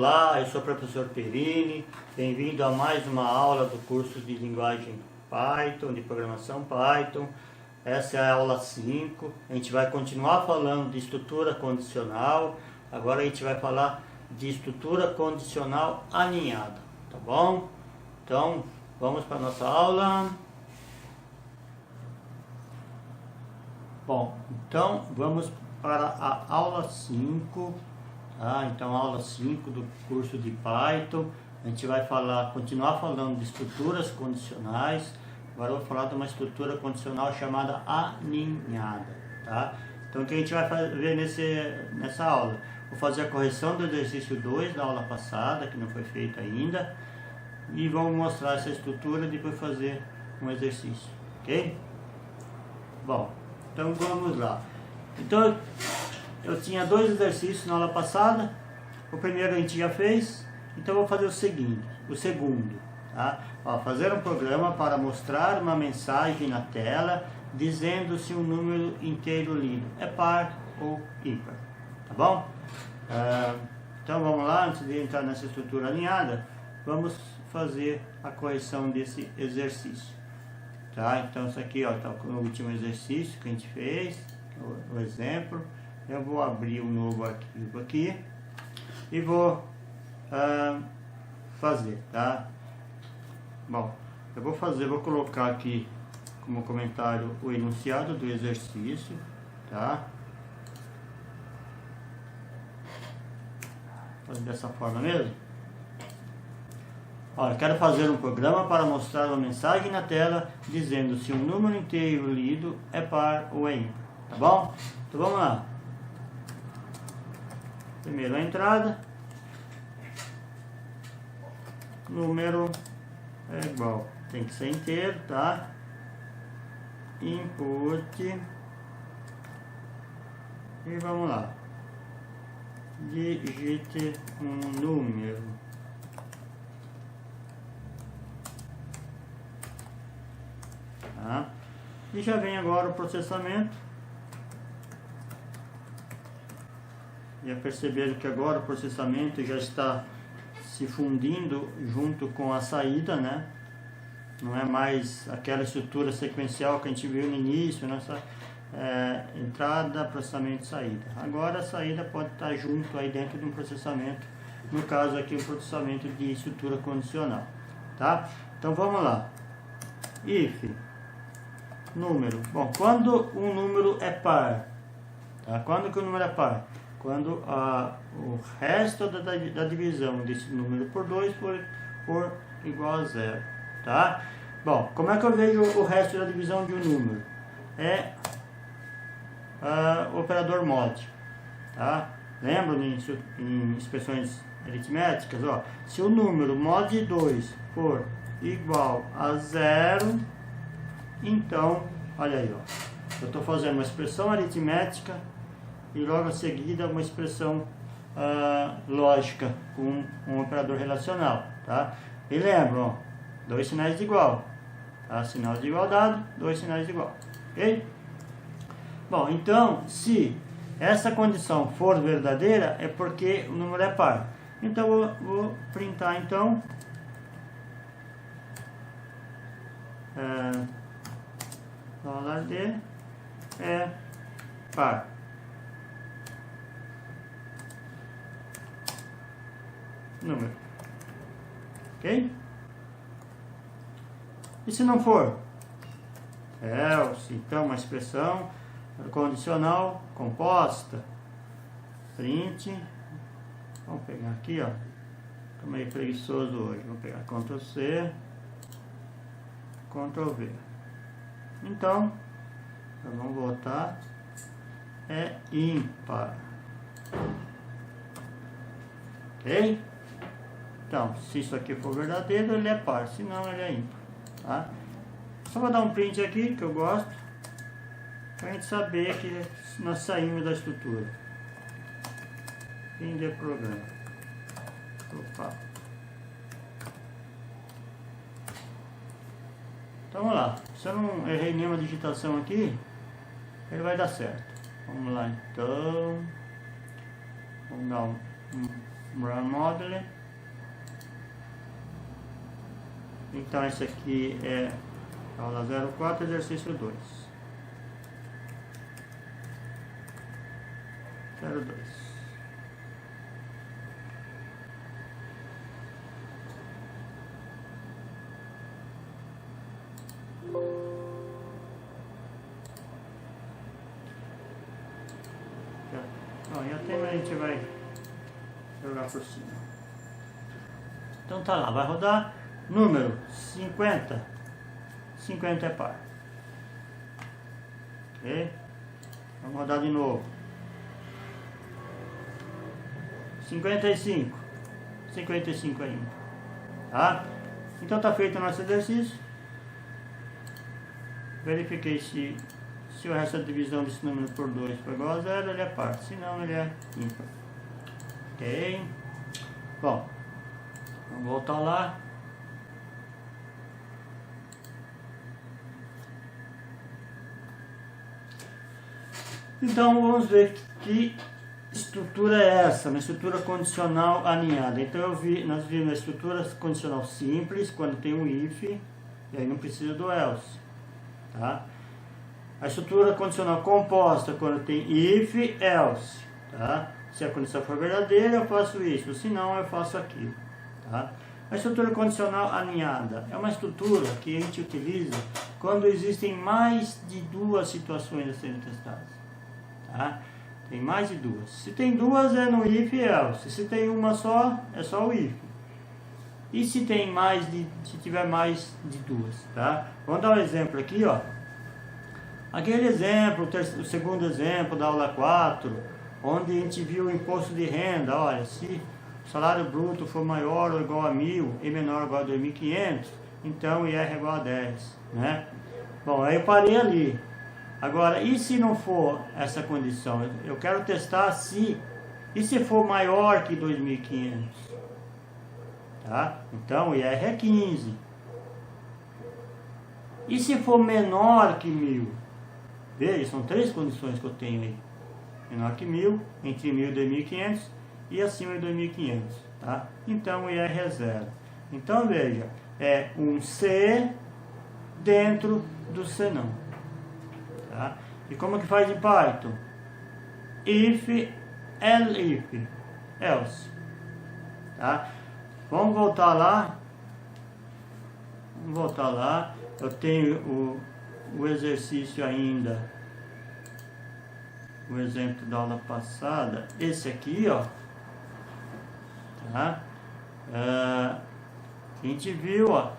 Olá, eu sou o professor Perini, bem-vindo a mais uma aula do curso de linguagem Python, de programação Python. Essa é a aula 5, a gente vai continuar falando de estrutura condicional, agora a gente vai falar de estrutura condicional aninhada, tá bom? Então, vamos para a nossa aula. Bom, então vamos para a aula 5. Então, aula 5 do curso de Python, a gente vai continuar falando de estruturas condicionais. Agora eu vou falar de uma estrutura condicional chamada aninhada, tá? Então, o que a gente vai ver nessa aula? Vou fazer a correção do exercício 2 da aula passada, que não foi feita ainda, e vamos mostrar essa estrutura e depois fazer um exercício, ok? Bom, então vamos lá. Então, eu tinha dois exercícios na aula passada. O primeiro a gente já fez, então eu vou fazer o segundo, tá? Fazer um programa para mostrar uma mensagem na tela dizendo se um número inteiro lido é par ou ímpar, tá bom? Então vamos lá, antes de entrar nessa estrutura alinhada, vamos fazer a correção desse exercício, tá? Então isso aqui, tá no último exercício que a gente fez, o exemplo. Eu vou abrir um novo arquivo aqui e vou fazer, tá? Bom, eu vou colocar aqui como comentário o enunciado do exercício, tá? Vou fazer dessa forma mesmo. Olha, quero fazer um programa para mostrar uma mensagem na tela dizendo se um número inteiro lido é par ou é ímpar, tá bom? Então vamos lá. Primeiro a entrada, número é igual, tem que ser inteiro, tá? Input, e vamos lá, digite um número, tá? E já vem agora o processamento. Já perceberam que agora o processamento já está se fundindo junto com a saída, né? Não é mais aquela estrutura sequencial que a gente viu no início, nessa entrada, processamento e saída. Agora a saída pode estar junto aí dentro de um processamento, no caso aqui um processamento de estrutura condicional, tá? Então vamos lá. If número. Bom, quando um número é par, tá? Quando que o número é par? Quando o resto da divisão desse número por 2 for igual a 0, tá? Bom, como é que eu vejo o resto da divisão de um número? É o operador mod, tá? Lembram em expressões aritméticas? Ó, se o número mod 2 for igual a 0, então, olha aí, ó, eu estou fazendo uma expressão aritmética e logo a seguida uma expressão lógica com um operador relacional, tá? E lembram, ó, dois sinais de igual, tá? Sinal de igualdade, dois sinais de igual, ok? Bom, então, se essa condição for verdadeira, é porque o número é par. Então, eu vou printar, então, dólar D é par. Número, ok? E se não for? Else, então uma expressão condicional composta, print, vamos pegar aqui, ó, tô meio preguiçoso hoje, vamos pegar Ctrl C, Ctrl V, então, vamos voltar, é ímpar, ok? Então, se isso aqui for verdadeiro, ele é par, se não, ele é ímpar, tá? Só vou dar um print aqui, que eu gosto, para a gente saber que nós saímos da estrutura. Fim de programa. Opa. Então, vamos lá. Se eu não errei nenhuma digitação aqui, ele vai dar certo. Vamos lá, então. Vamos dar um Run Model. Então esse aqui é aula 04, exercício 2. 02. Bom, e até a gente vai jogar por cima. Então tá lá, vai rodar número 50. 50 é par. Ok? Vamos rodar de novo. 55. 55 ainda. Tá? Então tá feito o nosso exercício. Verifiquei se o resto da divisão desse número por 2 for igual a 0, ele é par. Se não, ele é ímpar. Ok? Bom, vamos voltar lá. Então vamos ver que estrutura é essa, uma estrutura condicional aninhada. Então nós vimos a estrutura condicional simples, quando tem um if, e aí não precisa do else. Tá? A estrutura condicional composta, quando tem if, else. Tá? Se a condição for verdadeira, eu faço isso, se não, eu faço aquilo. Tá? A estrutura condicional aninhada é uma estrutura que a gente utiliza quando existem mais de duas situações a serem testadas. Tá? Tem mais de duas. Se tem duas, é no if e else. Se tem uma só, é só o if. E se tem mais de, se tiver mais de duas, tá? Vamos dar um exemplo aqui, ó. Aquele exemplo, o segundo exemplo da aula 4, onde a gente viu o imposto de renda. Olha, se o salário bruto for maior ou igual a 1.000 e menor ou igual a 2.500, então o IR é igual a 10, né? Bom, aí eu parei ali. Agora, e se não for essa condição? Eu quero testar se... E se for maior que 2.500? Tá? Então, o IR é 15. E se for menor que 1.000? Veja, são três condições que eu tenho aí. Menor que 1.000, entre 1.000 e 2.500 e acima de 2.500. Tá? Então, o IR é 0. Então, veja, é um C dentro do C não. Tá? E como que faz em Python? If, elif, else. Tá? Vamos voltar lá. Eu tenho o exercício ainda. O exemplo da aula passada. Esse aqui, ó. Tá? A gente viu, ó.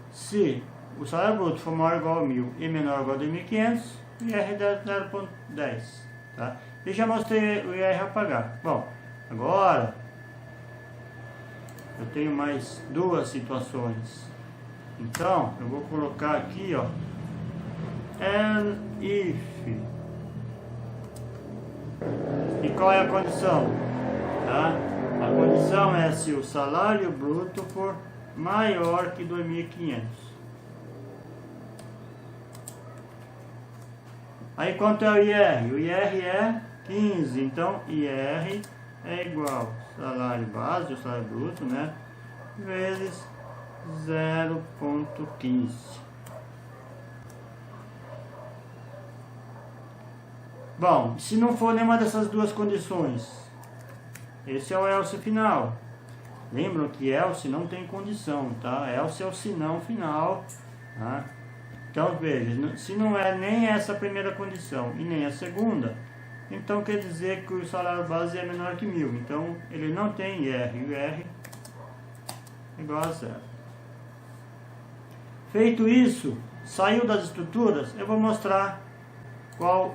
Se o salário bruto for maior ou igual a 1.000 e menor ou igual a 2.500, o IR é 0,10. Tá? E já mostrei o IR a pagar. Bom, agora eu tenho mais duas situações. Então, eu vou colocar aqui, ó, if. E qual é a condição? Tá? A condição é se o salário bruto for maior que 2.500. Aí quanto é o IR? O IR é 15, então IR é igual salário base, o salário bruto, né? Vezes 0,15. Bom, se não for nenhuma dessas duas condições, esse é o else final. Lembram que else não tem condição, tá? Else é o senão final, tá? Então veja, se não é nem essa primeira condição e nem a segunda, então quer dizer que o salário base é menor que 1.000. Então ele não tem IR, o IR é igual a 0. Feito isso, saiu das estruturas, eu vou mostrar qual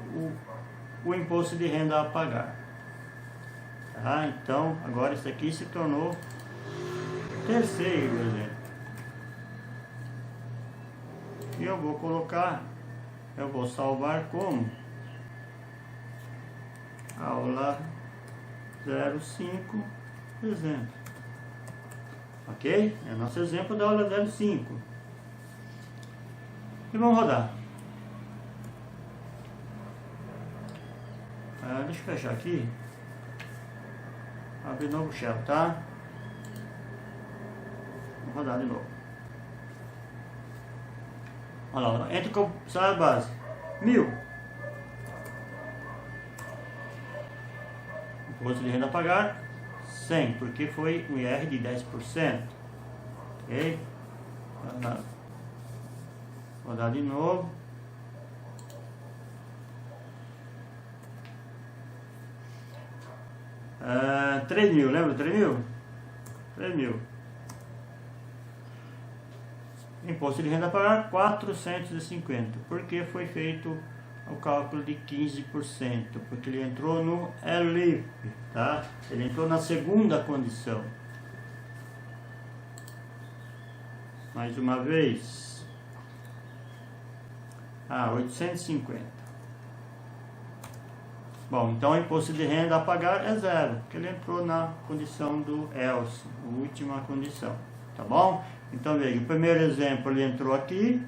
o imposto de renda a pagar. Tá? Então agora isso aqui se tornou terceiro exemplo. E eu vou colocar, eu vou salvar como aula 05 exemplo. Ok? É o nosso exemplo da aula 05. E vamos rodar. Deixa eu fechar aqui. Abrir novo shell, tá? Vou rodar de novo. Olha lá, entra com salário base 1.000. Imposto de renda a pagar 100, porque foi um IR de 10%. Ok? Vou dar de novo. Uh, 3.000, lembra 3.000? 3.000. Imposto de renda a pagar 450, porque foi feito o cálculo de 15%, porque ele entrou no LIP, tá? Ele entrou na segunda condição. Mais uma vez. 850. Bom, então o imposto de renda a pagar é zero, porque ele entrou na condição do else, a última condição, tá bom? Então veja, o primeiro exemplo ele entrou aqui,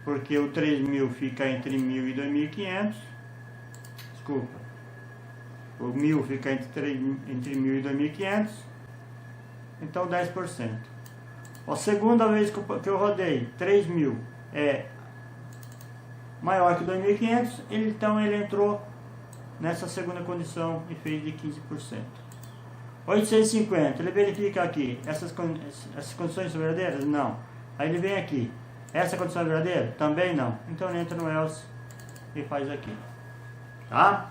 porque o 3.000 fica entre 1.000 e 2.500, desculpa, o 1.000 fica entre 1.000 e 2.500, então 10%. A segunda vez que eu rodei, 3.000 é maior que 2.500, então ele entrou nessa segunda condição e fez de 15%. 850, ele verifica aqui, essas condições são verdadeiras? Não. Aí ele vem aqui, essa condição é verdadeira? Também não. Então ele entra no else e faz aqui. Tá?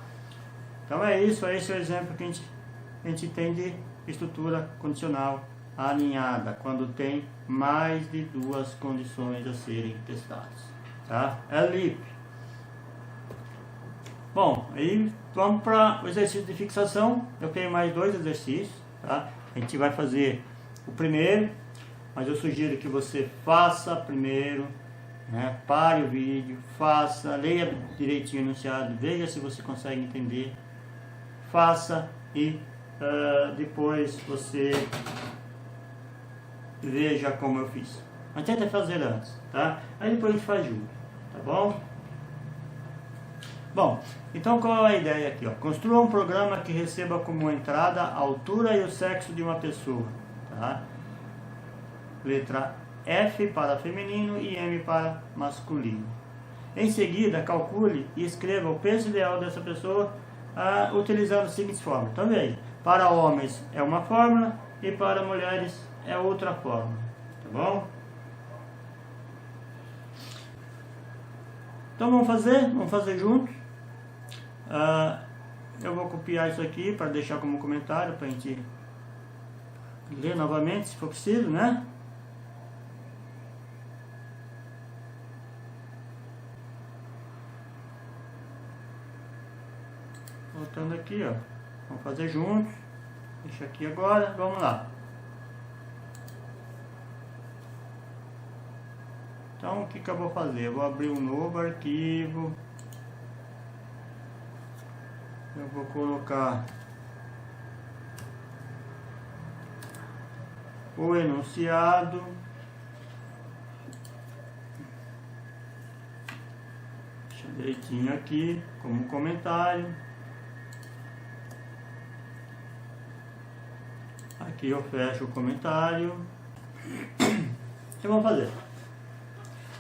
Então é isso, esse é o exemplo que a gente tem de estrutura condicional alinhada, quando tem mais de duas condições a serem testadas. Tá? É LIP. Bom, aí vamos para o exercício de fixação. Eu tenho mais dois exercícios, tá? A gente vai fazer o primeiro, mas eu sugiro que você faça primeiro, né? Pare o vídeo, faça, leia direitinho o enunciado, veja se você consegue entender, faça e depois você veja como eu fiz. Mas tenta fazer antes, tá? Aí depois a gente faz junto, tá bom? Bom, então qual é a ideia aqui? Ó? Construa um programa que receba como entrada a altura e o sexo de uma pessoa, tá? Letra F para feminino e M para masculino. Em seguida, calcule e escreva o peso ideal dessa pessoa utilizando as seguintes fórmulas. Então veja, para homens é uma fórmula e para mulheres é outra fórmula, tá bom? Então vamos fazer juntos. Eu vou copiar isso aqui para deixar como comentário para a gente ler novamente se for preciso, né? Voltando aqui, ó, vamos fazer juntos. Deixa aqui agora, vamos lá. Então o que eu vou fazer? Eu vou abrir um novo arquivo. Eu vou colocar o enunciado. Deixa direitinho aqui como comentário. Aqui eu fecho o comentário. O que vamos fazer?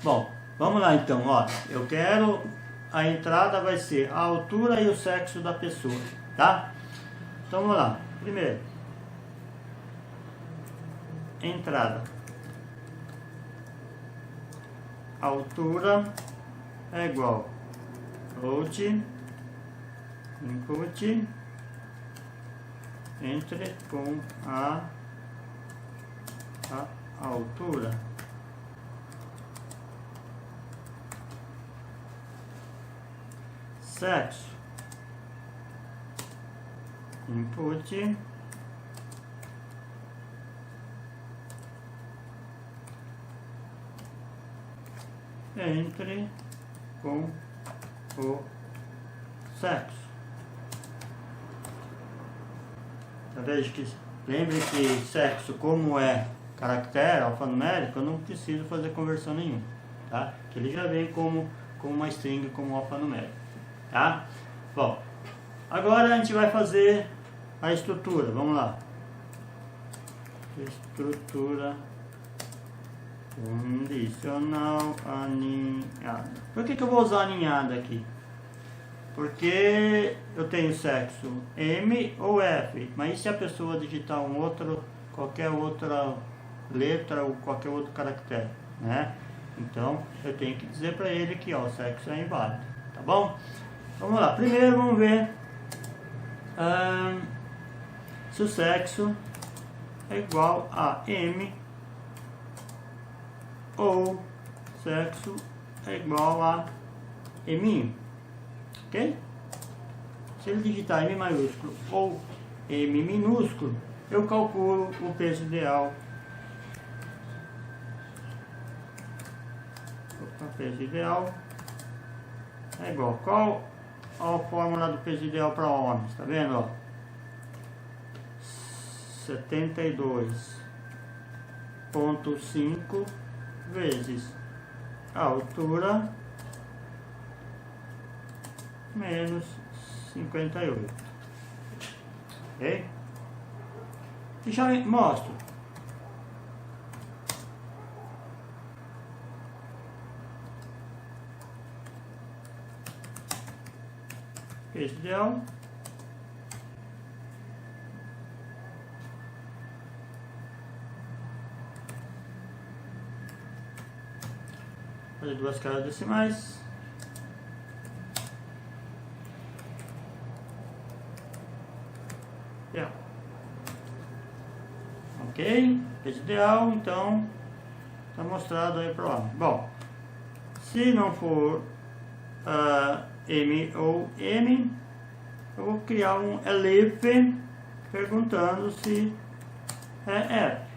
Bom, vamos lá então, ó. Eu quero... A entrada vai ser a altura e o sexo da pessoa, tá? Então vamos lá. Primeiro, entrada. Altura é igual input entre com a altura. Sexo, input entre com o sexo. Veja que, lembre que sexo, como é caractere alfanumérico, eu não preciso fazer conversão nenhuma, tá? Que ele já vem como uma string, como alfanumérico. Tá? Bom, agora a gente vai fazer A estrutura, vamos lá. Estrutura condicional aninhada. Por que eu vou usar aninhada aqui? Porque eu tenho sexo M ou F, mas e se a pessoa digitar qualquer outra letra ou qualquer outro caractere, né? Então eu tenho que dizer para ele que o sexo é inválido, tá bom? Vamos lá, primeiro vamos ver se o sexo é igual a M ou sexo é igual a M, ok? Se ele digitar M maiúsculo ou M minúsculo, eu calculo o peso ideal. O peso ideal é igual. Qual a fórmula do peso ideal para homens? Tá vendo? Ó? 72,5 vezes a altura menos 58. Ok? E já mostro. Peso ideal. Fazer duas casas decimais. Ok? Peso ideal, então está mostrado aí para lá. Bom, se não for M ou M, eu vou criar um elif perguntando se é F.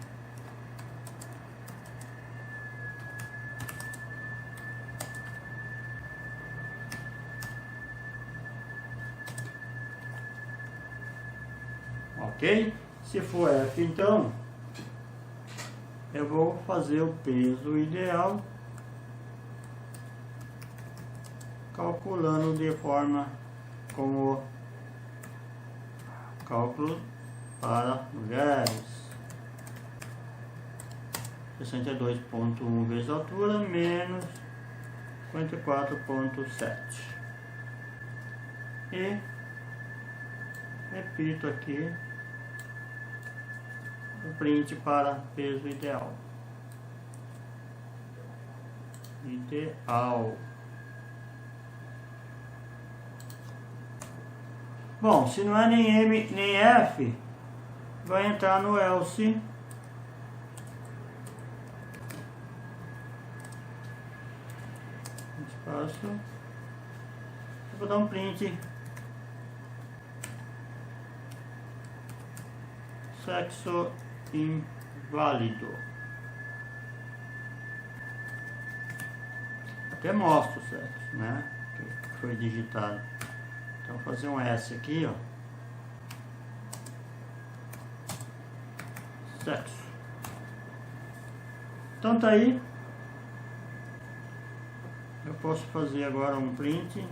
Ok? Se for F, então eu vou fazer o peso ideal calculando de forma como cálculo para mulheres. 62,1 vezes a altura menos 54,7. E repito aqui o print para peso ideal. Bom, se não é nem M nem F, vai entrar no else. Espaço. Eu vou dar um print. Sexo inválido. Até mostra o sexo, né? Que foi digitado. Então vou fazer um S aqui, ó. Sexo. Então tá aí. Eu posso fazer agora um print.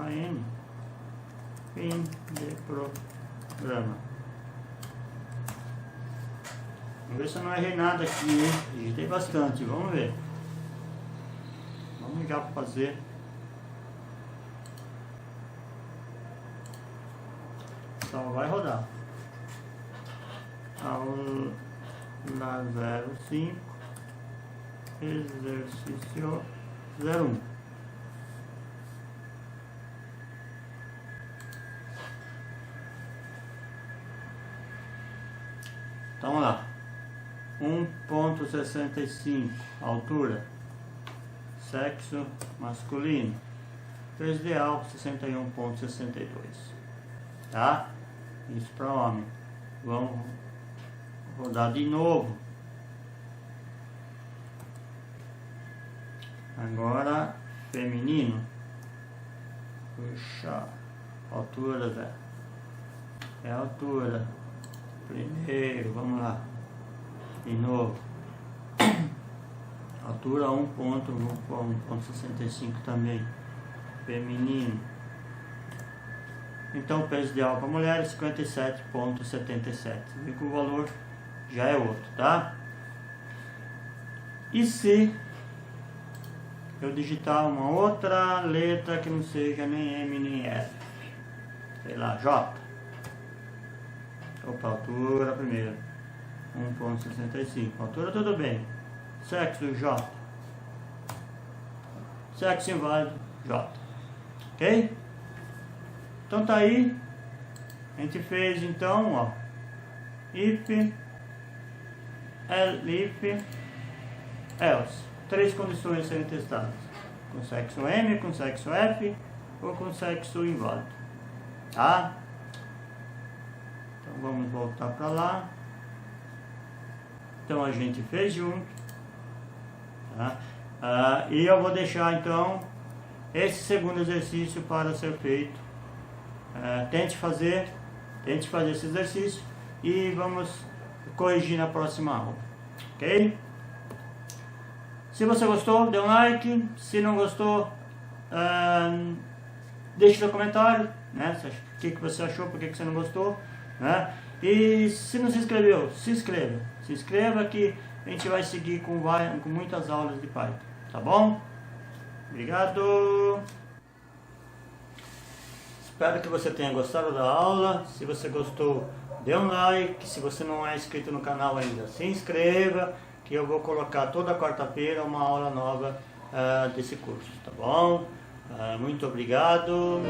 N. Fim de programa. Vamos ver se eu não errei nada aqui, hein? Digitei bastante, vamos ver. Vamos já fazer. Então vai rodar. Aula 05, exercício 01. Então vamos lá. 1,65 altura, sexo masculino, peso ideal 61,62, tá? Isso para homem. Vamos rodar de novo. Agora feminino. Puxa, altura, velho. É a altura. Primeiro, vamos lá. De novo. Altura 1,65 também. feminino. Então o peso ideal para mulher é 57,77. Vê que o valor já é outro, tá? E se eu digitar uma outra letra que não seja nem M nem F, sei lá, J. Opa, altura primeiro, 1,65. Altura tudo bem. Sexo J. Sexo inválido J. Ok? Então tá aí. A gente fez então, ó, if, else. 3 condições a serem testadas: com sexo M, com sexo F ou com sexo inválido. Tá? Então vamos voltar para lá. Então a gente fez junto. Tá? E eu vou deixar então esse segundo exercício para ser feito. Tente fazer esse exercício e vamos corrigir na próxima aula. Ok? Se você gostou, dê um like. Se não gostou, deixe seu comentário, né? O que você achou, por que você não gostou, né? E se não se inscreveu, se inscreva. Se inscreva que a gente vai seguir com muitas aulas de Python, tá bom? Obrigado! Espero que você tenha gostado da aula. Se você gostou, dê um like. Se você não é inscrito no canal ainda, se inscreva, que eu vou colocar toda quarta-feira uma aula nova desse curso, tá bom? Muito obrigado.